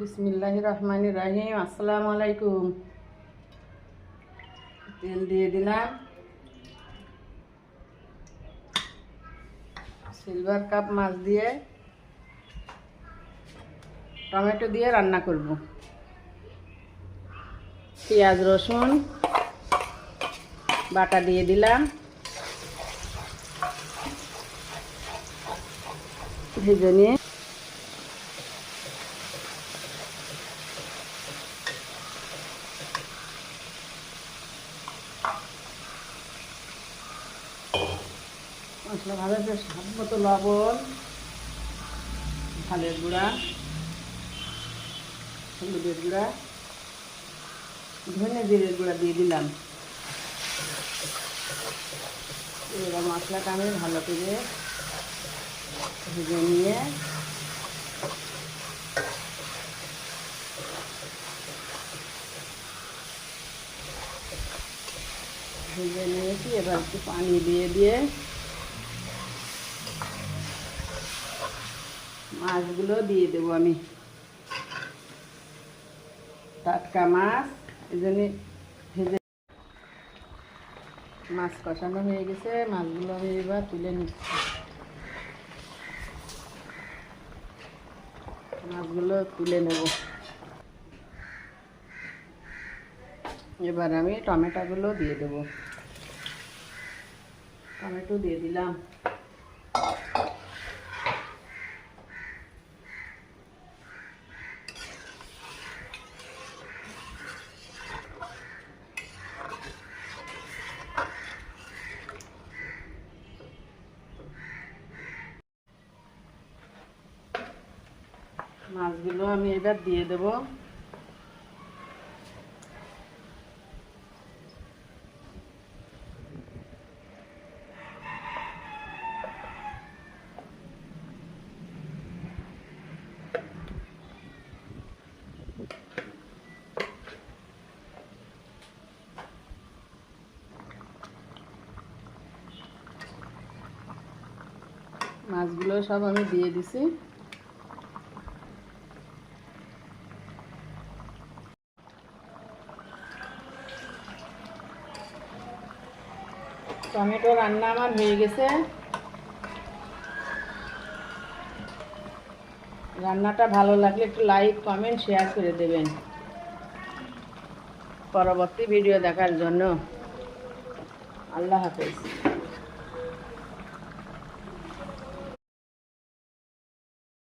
বিসমিল্লাহির রহমানির রহিম। আসসালামু আলাইকুম। তেল দিয়ে দিলাম, সিলভার কাপ মাছ দিয়ে টমেটো দিয়ে রান্না করব। পেঁয়াজ রসুন বাটা দিয়ে দিলাম, ভেজে নিয়ে মশলা ভাজা শেষ, স্বাদ মতো লবণ, ঝালের গুঁড়া, হলুদের গুঁড়া, ধনে জিরের গুঁড়া দিয়ে দিলাম। এবার মশলাটা আমি ভালো করে ভেজে নিয়ে নিয়েছি। এবার একটু পানি দিয়ে মাছগুলো দিয়ে দেবো আমি। টাটকা মাছ, এই জন্য ভেজে মাছ কষানো হয়ে গেছে। মাছগুলো আমি এবার তুলে নিচ্ছি। মাছগুলো তুলে নেব। এবার আমি টমেটোগুলো দিয়ে দেব। টমেটো দিয়ে দিলাম, মাছগুলো আমি এবার দিয়ে দেব। মাছগুলো সব আমি দিয়ে দিছি। টমেটো রান্না আমার হয়ে গেছে। রান্নাটা ভালো লাগলে একটু লাইক, কমেন্ট, শেয়ার করে দেবেন। পরবর্তী ভিডিও দেখার জন্য আল্লাহ হাফেজ।